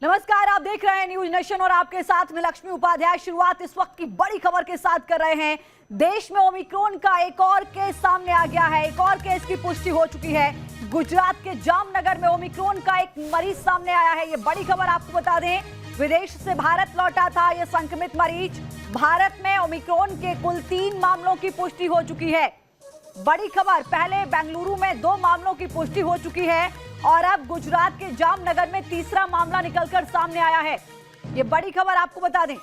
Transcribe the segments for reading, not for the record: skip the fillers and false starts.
नमस्कार, आप देख रहे हैं न्यूज नेशन और आपके साथ में लक्ष्मी उपाध्याय। शुरुआत इस वक्त की बड़ी खबर के साथ कर रहे हैं। देश में ओमिक्रॉन का एक और केस सामने आ गया है। एक और केस की पुष्टि हो चुकी है। गुजरात के जामनगर में ओमिक्रॉन का एक मरीज सामने आया है। ये बड़ी खबर आपको बता दें, विदेश से भारत लौटा था यह संक्रमित मरीज। भारत में ओमिक्रॉन के कुल 3 मामलों की पुष्टि हो चुकी है। बड़ी खबर, पहले बेंगलुरु में 2 मामलों की पुष्टि हो चुकी है और अब गुजरात के जामनगर में तीसरा मामला निकलकर सामने आया है। ये बड़ी खबर आपको बता दें।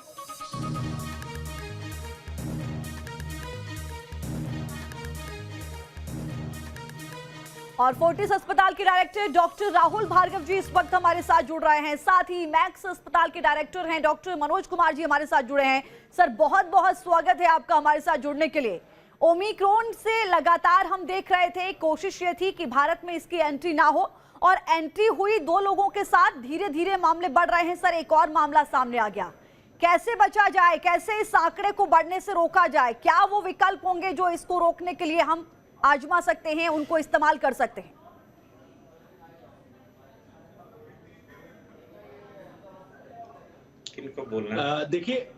और फोर्टिस अस्पताल के डायरेक्टर डॉक्टर राहुल भार्गव जी इस वक्त हमारे साथ जुड़ रहे हैं। साथ ही मैक्स अस्पताल के डायरेक्टर हैं डॉक्टर मनोज कुमार जी हमारे साथ जुड़े हैं। सर, बहुत बहुत स्वागत है आपका हमारे साथ जुड़ने के लिए। ओमिक्रॉन से लगातार हम देख रहे थे, कोशिश ये थी कि भारत में इसकी एंट्री ना हो और एंट्री हुई 2 लोगों के साथ, धीरे धीरे मामले बढ़ रहे हैं। सर, एक और मामला सामने आ गया। कैसे बचा जाए, कैसे इस आंकड़े को बढ़ने से रोका जाए? क्या वो विकल्प होंगे जो इसको रोकने के लिए हम आजमा सकते हैं, उनको इस्तेमाल कर सकते हैं? किनको बोलना? देखिए,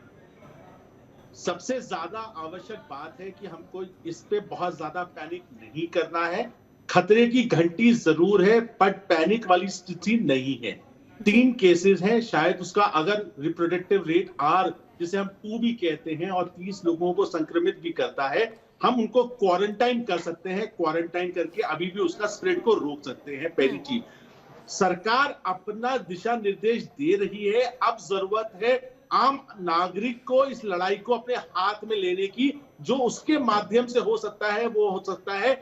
सबसे ज्यादा आवश्यक बात है कि हमको इस पे बहुत ज्यादा पैनिक नहीं करना है। खतरे की घंटी जरूर है पर पैनिक वाली स्थिति नहीं है। 3 केसेस हैं, शायद उसका अगर रिप्रोडक्टिव रेट R जिसे हम 2 भी कहते हैं और 30 लोगों को संक्रमित भी करता है, हम उनको क्वारंटाइन कर सकते हैं। क्वारंटाइन करके अभी भी उसका स्प्रेड को रोक सकते हैं। पहली चीज, सरकार अपना दिशा निर्देश दे रही है। अब जरूरत है आम नागरिक को इस लड़ाई को अपने हाथ में लेने की। जो उसके माध्यम से हो सकता है वो हो सकता है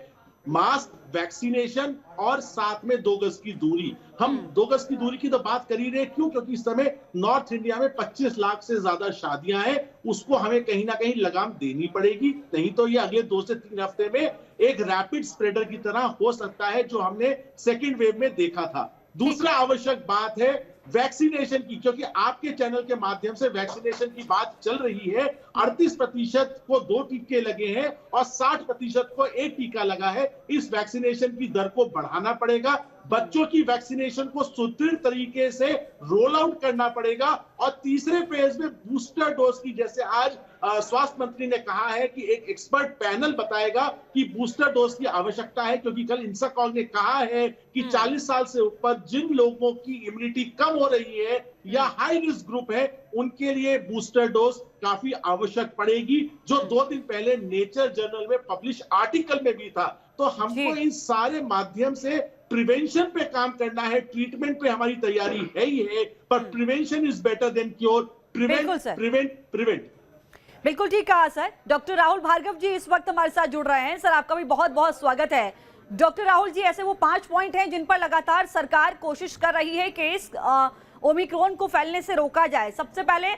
मास्क, वैक्सीनेशन और साथ में 2 गज की दूरी। हम 2 गज की दूरी की तो बात कर ही रहे, क्यों? क्योंकि इस समय नॉर्थ इंडिया में 25 लाख से ज्यादा शादियां हैं। उसको हमें कहीं ना कहीं लगाम देनी पड़ेगी, नहीं तो ये अगले 2 से 3 हफ्ते में एक रैपिड स्प्रेडर की तरह हो सकता है, जो हमने सेकेंड वेव में देखा था। दूसरा आवश्यक बात है वैक्सीनेशन की, क्योंकि आपके चैनल के माध्यम से वैक्सीनेशन की बात चल रही है। 38% को 2 टीके लगे हैं और 60% को 1 टीका लगा है। इस वैक्सीनेशन की दर को बढ़ाना पड़ेगा। बच्चों की वैक्सीनेशन को सुदृढ़ तरीके से रोल आउट करना पड़ेगा और तीसरे फेज में बूस्टर डोज की, जैसे आज स्वास्थ्य मंत्री ने कहा है कि एक एक्सपर्ट पैनल बताएगा कि बूस्टर डोज की आवश्यकता है, क्योंकि कल इंसाकॉग ने कहा है कि 40 साल से ऊपर जिन लोगों की इम्यूनिटी कम हो रही है या हाई रिस्क ग्रुप है, उनके लिए बूस्टर डोज काफी आवश्यक पड़ेगी, जो 2 दिन पहले नेचर जर्नल में पब्लिश आर्टिकल में भी था। तो हमको इन सारे माध्यम से प्रिवेंशन पे काम करना है। ट्रीटमेंट पे हमारी तैयारी है ही है, पर prevention is better than cure. Prevent. बिल्कुल ठीक कहा सर। डॉक्टर राहुल भार्गव जी इस वक्त हमारे साथ जुड़ रहे हैं। सर, आपका भी बहुत बहुत स्वागत है। डॉक्टर राहुल जी, ऐसे वो 5 पॉइंट हैं जिन पर लगातार सरकार कोशिश कर रही है कि इस ओमिक्रॉन को फैलने से रोका जाए। सबसे पहले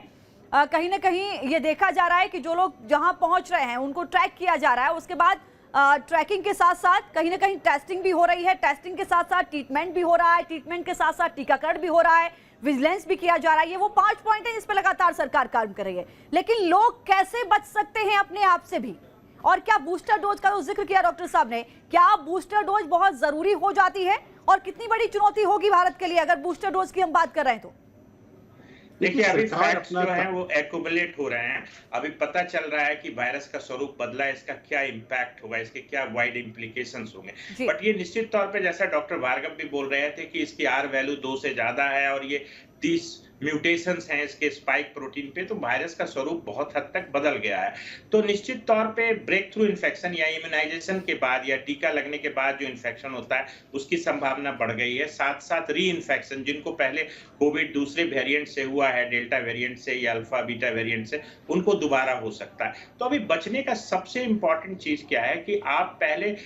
कहीं ना कहीं ये देखा जा रहा है कि जो लोग जहां पहुंच रहे हैं उनको ट्रैक किया जा रहा है। उसके बाद ट्रैकिंग के साथ साथ कहीं ना कहीं टेस्टिंग भी हो रही है। टेस्टिंग के साथ साथ ट्रीटमेंट भी हो रहा है। ट्रीटमेंट के साथ साथ टीकाकरण भी हो रहा है। विजिलेंस भी किया जा रहा है। ये वो 5 पॉइंट हैं जिस पर लगातार सरकार काम कर रही है। लेकिन लोग कैसे बच सकते हैं अपने आप से भी? और क्या बूस्टर डोज का तो जिक्र किया डॉक्टर साहब ने, क्या बूस्टर डोज बहुत जरूरी हो जाती है? और कितनी बड़ी चुनौती होगी भारत के लिए अगर बूस्टर डोज की हम बात कर रहे हैं तो? देखिए, अभी फैक्ट्स जो हैं वो एक्यूमुलेट हो रहे हैं। अभी पता चल रहा है कि वायरस का स्वरूप बदला है, इसका क्या इम्पैक्ट होगा, इसके क्या वाइड इम्प्लीकेशंस होंगे। बट ये निश्चित तौर पे, जैसा डॉक्टर भार्गव भी बोल रहे थे, कि इसकी R वैल्यू 2 से ज्यादा है और ये 30 म्यूटेशंस हैं इसके स्पाइक प्रोटीन पे, तो वायरस का स्वरूप बहुत हद तक बदल गया है। तो निश्चित तौर पे ब्रेक थ्रू इन्फेक्शन या इम्यूनाइजेशन के बाद या टीका लगने के बाद जो इन्फेक्शन होता है उसकी संभावना बढ़ गई है। साथ साथ री इन्फेक्शन, जिनको पहले कोविड दूसरे वेरिएंट से हुआ है, डेल्टा वेरिएंट से या अल्फा बीटा वेरिएंट से, उनको दोबारा हो सकता है। तो अभी बचने का सबसे इंपॉर्टेंट चीज क्या है कि आप पहले,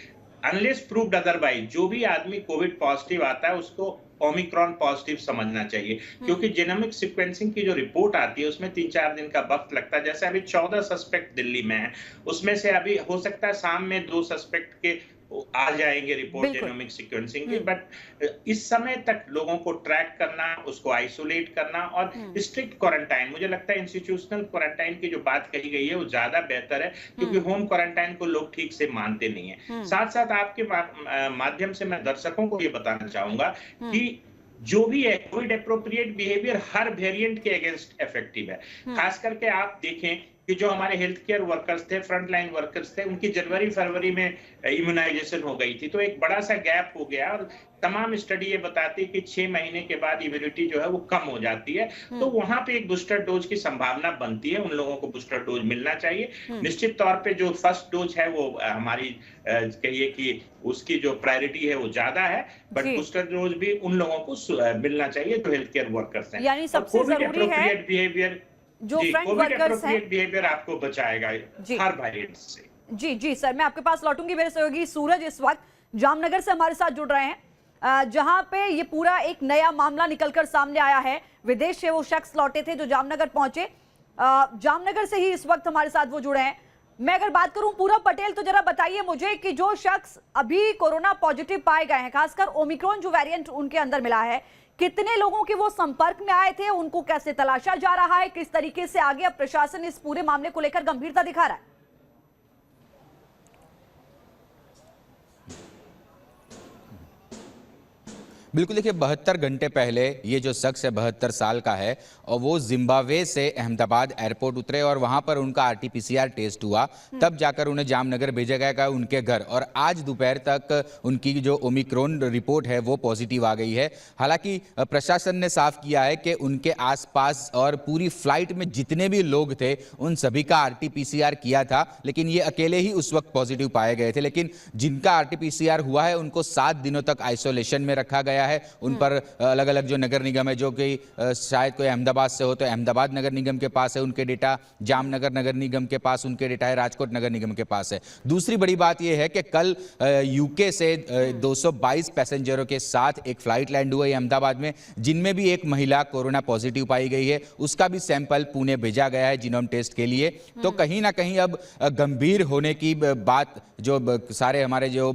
अनलेस प्रूव्ड अदरवाइज, जो भी आदमी कोविड पॉजिटिव आता है उसको ओमिक्रॉन पॉजिटिव समझना चाहिए, क्योंकि जेनोमिक सीक्वेंसिंग की जो रिपोर्ट आती है उसमें 3-4 दिन का वक्त लगता है। जैसे अभी 14 सस्पेक्ट दिल्ली में है, उसमें से अभी हो सकता है शाम में 2 सस्पेक्ट के आ जाएंगे रिपोर्ट जेनोमिक सीक्वेंसिंग की। बट इस समय तक लोगों को ट्रैक करना, उसको आइसोलेट करना और स्ट्रिक्ट क्वारंटाइन, मुझे लगता है इंस्टीट्यूशनल क्वारंटाइन की जो बात कही गई है वो ज्यादा बेहतर है, क्योंकि होम क्वारंटाइन को लोग ठीक से मानते नहीं है। साथ साथ आपके माध्यम से मैं दर्शकों को ये बताना चाहूंगा कि जो भी है कोविड एप्रोप्रिएट बिहेवियर हर वेरिएंट के अगेंस्ट इफेक्टिव है। खास करके आप देखें कि जो हमारे हेल्थ केयर वर्कर्स थे, फ्रंट लाइन वर्कर्स थे, उनकी जनवरी फरवरी में इम्यूनाइजेशन हो गई थी, तो एक बड़ा सा गैप हो गया और तमाम स्टडी ये बताती है कि 6 महीने के बाद इम्यूनिटी जो है वो कम हो जाती है। तो वहां पे एक बूस्टर डोज की संभावना बनती है, उन लोगों को बूस्टर डोज मिलना चाहिए। निश्चित तौर पे जो फर्स्ट डोज है वो हमारी कहिए कि उसकी जो प्रायोरिटी है वो ज्यादा है, बट बूस्टर डोज भी उन लोगों को मिलना चाहिए जो हेल्थ केयर वर्कर्स हैं। यानी सबसे जरूरी है बिहेवियर जो फ्रंट वर्कर्स हैं, बिहेवियर आपको बचाएगा हर वेरिएंट से। जी सर, मैं आपके पास लौटूंगी। मेरे सहयोगी सूरज इस वक्त जामनगर से हमारे साथ जुड़ रहे हैं, जहां पे ये पूरा एक नया मामला निकलकर सामने आया है। विदेश से वो शख्स लौटे थे जो जामनगर पहुंचे, जामनगर से ही इस वक्त हमारे साथ वो जुड़े हैं। मैं अगर बात करूं पूरब पटेल, तो जरा बताइए मुझे कि जो शख्स अभी कोरोना पॉजिटिव पाए गए हैं, खासकर ओमिक्रॉन जो वेरिएंट उनके अंदर मिला है, कितने लोगों के वो संपर्क में आए थे, उनको कैसे तलाशा जा रहा है, किस तरीके से आगे अब प्रशासन इस पूरे मामले को लेकर गंभीरता दिखा रहा है? बिल्कुल, देखिए 72 घंटे पहले ये जो शख्स है 72 साल का है और वो जिम्बाब्वे से अहमदाबाद एयरपोर्ट उतरे और वहाँ पर उनका आरटीपीसीआर टेस्ट हुआ, तब जाकर उन्हें जामनगर भेजा गया उनके घर, और आज दोपहर तक उनकी जो ओमिक्रॉन रिपोर्ट है वो पॉजिटिव आ गई है। हालांकि प्रशासन ने साफ किया है कि उनके आसपास और पूरी फ्लाइट में जितने भी लोग थे उन सभी का आरटीपीसीआर किया था, लेकिन ये अकेले ही उस वक्त पॉजिटिव पाए गए थे। लेकिन जिनका आरटीपीसीआर हुआ है उनको 7 दिनों तक आइसोलेशन में रखा गया है। उन पर अलग अलग जो नगर निगम है, जो कि शायद कोई अहमदाबाद से हो तो अहमदाबाद नगर निगम के पास है उनके डेटा, जामनगर नगर निगम के पास उनके डेटा है, राजकोट नगर निगम के पास है। दूसरी बड़ी बात यह है कि कल यूके से 222 पैसेंजरों के साथ एक फ्लाइट लैंड हुई अहमदाबाद में, जिनमें भी एक महिला कोरोना पॉजिटिव पाई गई है, उसका भी सैंपल पुणे भेजा गया है जीनोम टेस्ट के लिए। तो कहीं ना कहीं अब गंभीर होने की बात जो सारे हमारे जो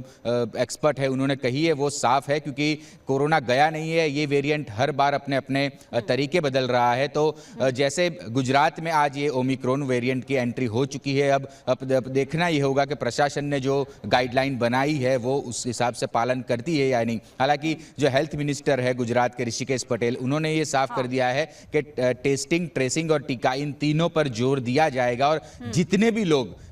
एक्सपर्ट है उन्होंने कही है वो साफ है, क्योंकि कोरोना गया नहीं है, ये वेरिएंट हर बार अपने अपने तरीके बदल रहा है। तो जैसे गुजरात में आज ये ओमिक्रॉन वेरिएंट की एंट्री हो चुकी है, अब देखना ये होगा कि प्रशासन ने जो गाइडलाइन बनाई है वो उस हिसाब से पालन करती है या नहीं। हालांकि जो हेल्थ मिनिस्टर है गुजरात के ऋषिकेश पटेल, उन्होंने ये साफ कर दिया है कि टेस्टिंग, ट्रेसिंग और टीका, इन तीनों पर जोर दिया जाएगा, और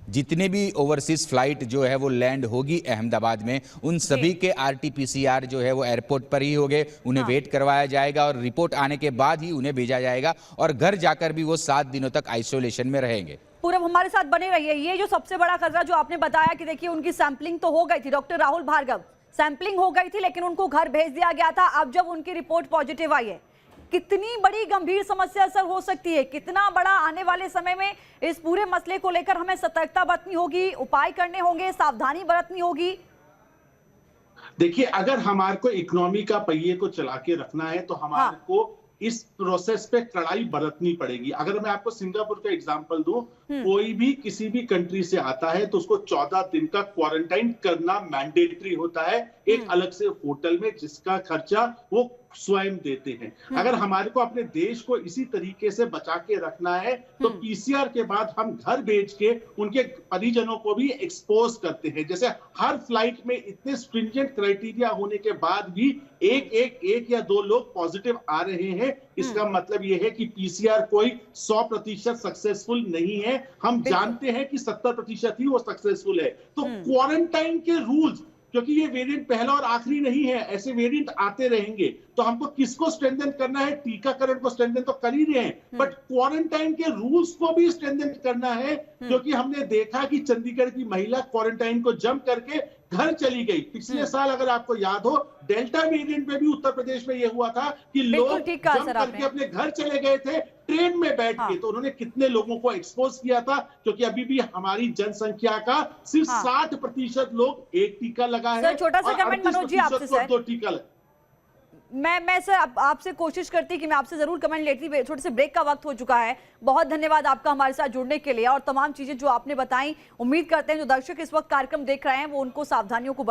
जितने भी ओवरसीज फ्लाइट जो है वो लैंड होगी अहमदाबाद में, उन सभी के आरटीपीसीआर जो है वो एयरपोर्ट पर ही होंगे, उन्हें वेट करवाया जाएगा और रिपोर्ट आने के बाद ही उन्हें भेजा जाएगा, और घर जाकर भी वो 7 दिनों तक आइसोलेशन में रहेंगे। पूरब हमारे साथ बने रहिए। ये जो सबसे बड़ा खतरा जो आपने बताया कि देखिए उनकी सैंपलिंग तो हो गई थी, डॉक्टर राहुल भार्गव, सैंपलिंग हो गई थी, लेकिन उनको घर भेज दिया गया था। अब जब उनकी रिपोर्ट पॉजिटिव आई है, कितनी बड़ी गंभीर समस्या सर हो सकती है, कितना बड़ा आने वाले समय में इस पूरे मसले को लेकर हमें सतर्कता बरतनी होगी, उपाय करने होंगे, सावधानी बरतनी होगी? देखिए, अगर हमारे को इकोनॉमी का पहिए को चला के रखना है तो हमारे को इस प्रोसेस पे कड़ाई बरतनी पड़ेगी। अगर मैं आपको सिंगापुर का एग्जांपल दूं, कोई भी किसी भी कंट्री से आता है तो उसको 14 दिन का क्वारंटाइन करना मैंडेटरी होता है, एक अलग से होटल में, जिसका खर्चा वो स्वयं देते हैं। अगर हमारे को अपने देश को इसी तरीके से बचा के रखना है तो पीसीआर के बाद हम घर भेज के उनके परिजनों को भी एक्सपोज करते हैं। जैसे हर फ्लाइट में इतने स्ट्रिंजेंट क्राइटेरिया होने के बाद भी एक या 2 लोग पॉजिटिव आ रहे हैं, इसका मतलब यह है कि पीसीआर कोई 100% सक्सेसफुल नहीं है। हम जानते हैं कि 70% ही वो सक्सेसफुल है। तो क्वारंटाइन के रूल्स, क्योंकि ये वेरिएंट पहला और आखिरी नहीं है, ऐसे वेरिएंट आते रहेंगे, तो हमको किसको स्ट्रेंथन करना है? टीकाकरण को स्ट्रेंथन तो कर ही रहे हैं, बट क्वारंटाइन के रूल्स को भी स्ट्रेंथन करना है, क्योंकि हमने देखा कि चंडीगढ़ की महिला क्वारंटाइन को जंप करके घर चली गई। पिछले साल अगर आपको याद हो, डेल्टा वेरिएंट में भी उत्तर प्रदेश में यह हुआ था कि लोग जंप करके अपने घर चले गए थे ट्रेन में बैठ के, तो उन्होंने कितने लोगों को एक्सपोज किया था, क्योंकि अभी भी हमारी जनसंख्या का सिर्फ 60% लोग एक टीका लगा है। छोटा सा कमेंट मनोज जी आपसे सर, 2 टीका। मैं सर आपसे कोशिश करती कि मैं आपसे जरूर कमेंट लेती, छोटे से ब्रेक का वक्त हो चुका है। बहुत धन्यवाद आपका हमारे साथ जुड़ने के लिए और तमाम चीजें जो आपने बताई। उम्मीद करते हैं जो दर्शक इस वक्त कार्यक्रम देख रहे हैं वो उनको सावधानियों को